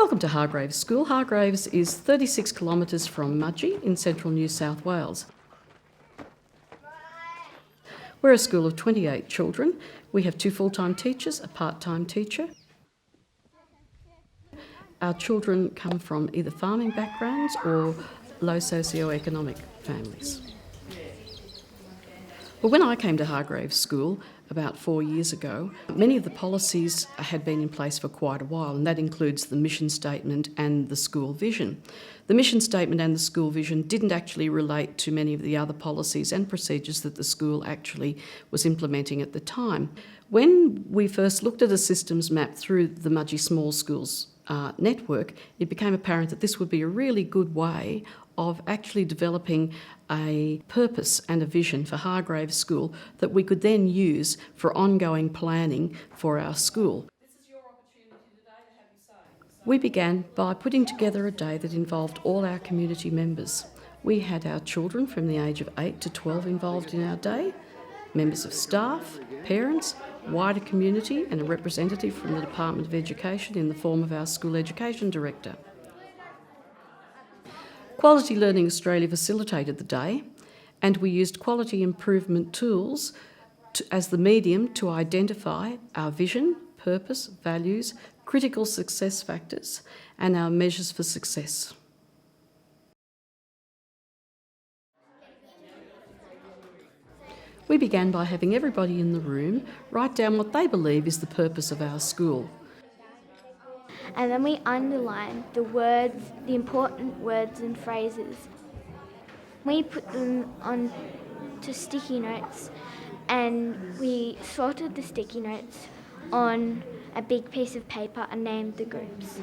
Welcome to Hargraves School. Hargraves is 36 kilometres from Mudgee in central New South Wales. We're a school of 28 children. We have 2 full-time teachers, a part-time teacher. Our children come from either farming backgrounds or low socio-economic families. Well, when I came to Hargraves School about 4 years ago, many of the policies had been in place for quite a while, and that includes the mission statement and the school vision. The mission statement and the school vision didn't actually relate to many of the other policies and procedures that the school actually was implementing at the time. When we first looked at a systems map through the Mudgee Small Schools network, it became apparent that this would be a really good way of actually developing a purpose and a vision for Hargraves School that we could then use for ongoing planning for our school. This is your opportunity today to have your say. We began by putting together a day that involved all our community members. We had our children from the age of 8 to 12 involved in our day, members of staff, parents, wider community, and a representative from the Department of Education in the form of our school education director. Quality Learning Australia facilitated the day, and we used quality improvement tools as the medium to identify our vision, purpose, values, critical success factors, and our measures for success. We began by having everybody in the room write down what they believe is the purpose of our school. And then we underline the words, the important words and phrases. We put them on to sticky notes, and we sorted the sticky notes on a big piece of paper and named the groups.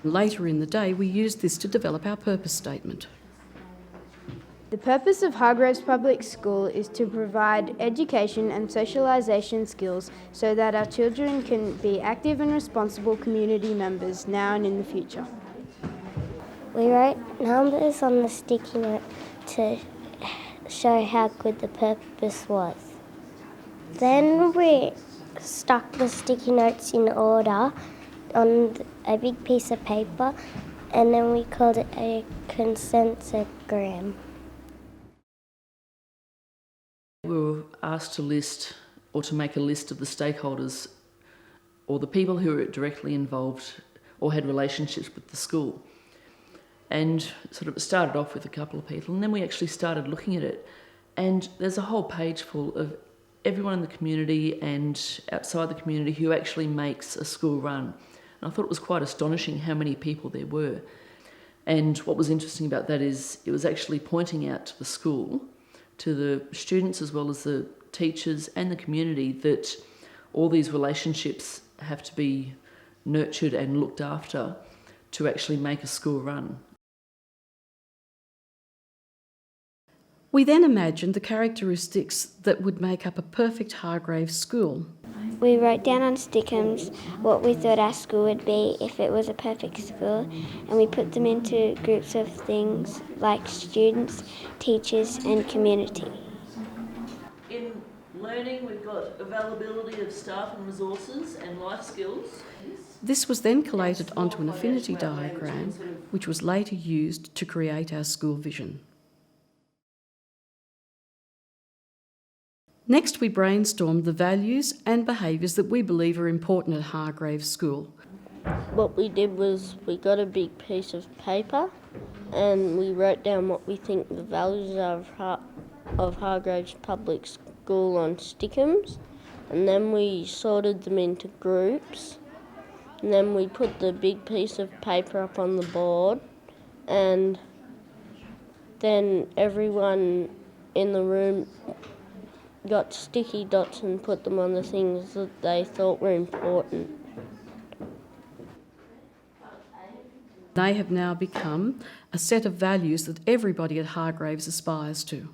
Later in the day, we used this to develop our purpose statement. The purpose of Hargraves Public School is to provide education and socialisation skills so that our children can be active and responsible community members now and in the future. We wrote numbers on the sticky note to show how good the purpose was. Then we stuck the sticky notes in order on a big piece of paper, and then we called it a consensogram. We were asked to list or to make a list of the stakeholders or the people who were directly involved or had relationships with the school. And sort of started off with a couple of people, and then we actually started looking at it. And there's a whole page full of everyone in the community and outside the community who actually makes a school run. And I thought it was quite astonishing how many people there were. And what was interesting about that is it was actually pointing out to the school, to the students as well as the teachers and the community, that all these relationships have to be nurtured and looked after to actually make a school run. We then imagined the characteristics that would make up a perfect Hargraves school. We wrote down on stickums what we thought our school would be if it was a perfect school, and we put them into groups of things like students, teachers and community. In learning, we've got availability of staff and resources and life skills. This was then collated onto an affinity diagram, which was later used to create our school vision. Next, we brainstormed the values and behaviours that we believe are important at Hargraves School. What we did was we got a big piece of paper and we wrote down what we think the values are of Hargraves Public School on stickums, and then we sorted them into groups, and then we put the big piece of paper up on the board, and then everyone in the room got sticky dots and put them on the things that they thought were important. They have now become a set of values that everybody at Hargraves aspires to.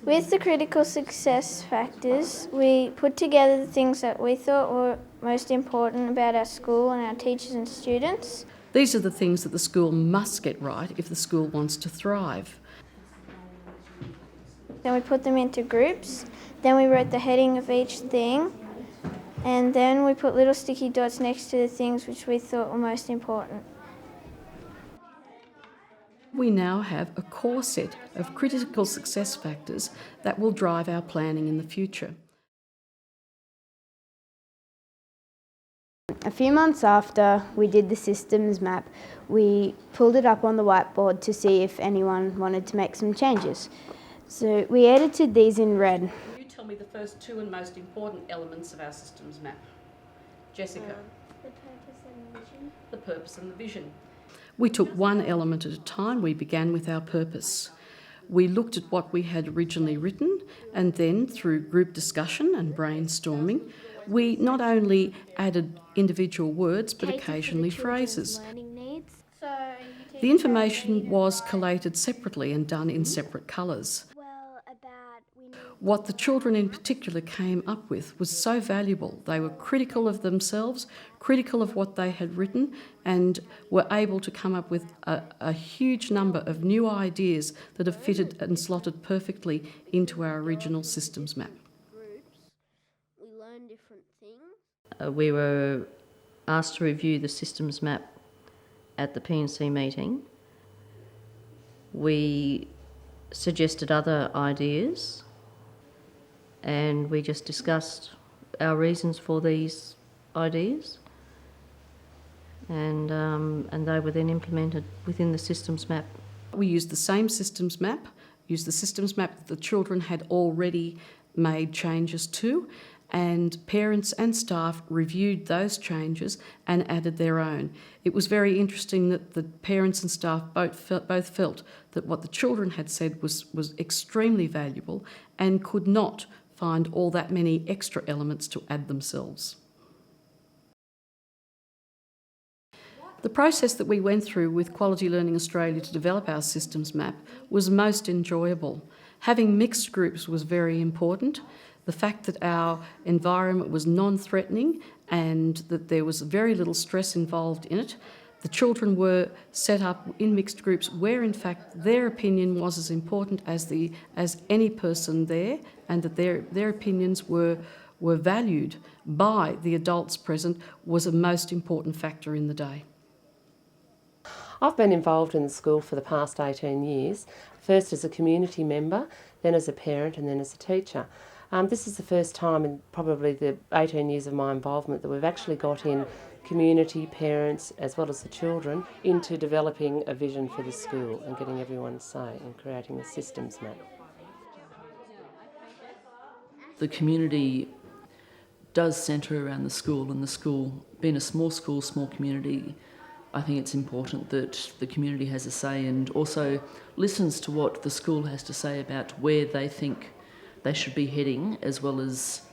With the critical success factors, we put together the things that we thought were most important about our school and our teachers and students. These are the things that the school must get right if the school wants to thrive. then we put them into groups, then we wrote the heading of each thing, and then we put little sticky dots next to the things which we thought were most important. We now have a core set of critical success factors that will drive our planning in the future. A few months after we did the systems map, we pulled it up on the whiteboard to see if anyone wanted to make some changes. So we edited these in red. Can you tell me the first two and most important elements of our systems map? Jessica? The purpose and the vision. The purpose and the vision. We took one element at a time. We began with our purpose. We looked at what we had originally written, and then through group discussion and brainstorming, we not only added individual words but occasionally phrases. Learning needs. The information was collated separately and done in separate colours. What the children in particular came up with was so valuable. They were critical of themselves, critical of what they had written, and were able to come up with a huge number of new ideas that have fitted and slotted perfectly into our original systems map. We learn different things. We were asked to review the systems map at the P&C meeting. We suggested other ideas, and we just discussed our reasons for these ideas, and they were then implemented within the systems map. We used the same systems map, that the children had already made changes to, and parents and staff reviewed those changes and added their own. It was very interesting that the parents and staff both felt that what the children had said was extremely valuable and could not find all that many extra elements to add themselves. The process that we went through with Quality Learning Australia to develop our systems map was most enjoyable. Having mixed groups was very important. The fact that our environment was non-threatening and that there was very little stress involved in it. The children were set up in mixed groups where in fact their opinion was as important as any person there, and that their opinions were valued by the adults present was a most important factor in the day. I've been involved in the school for the past 18 years, first as a community member, then as a parent and then as a teacher. This is the first time in probably the 18 years of my involvement that we've actually got in community, parents, as well as the children, into developing a vision for the school and getting everyone's say in creating the systems map. The community does centre around the school, and the school, being a small school, small community, I think it's important that the community has a say and also listens to what the school has to say about where they think they should be heading, as well as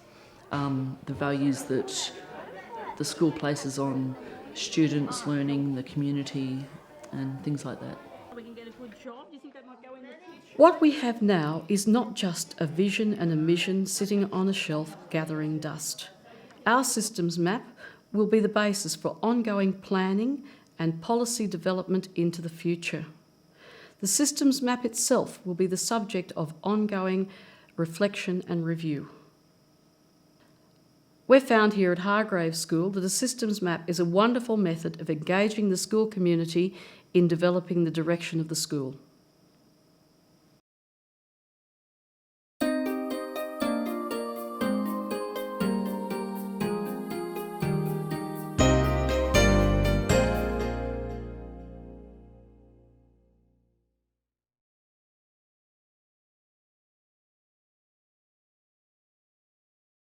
the values that the school places on students learning, the community and things like that. What we have now is not just a vision and a mission sitting on a shelf gathering dust. Our systems map will be the basis for ongoing planning and policy development into the future. The systems map itself will be the subject of ongoing reflection and review. We've found here at Hargraves School that a systems map is a wonderful method of engaging the school community in developing the direction of the school.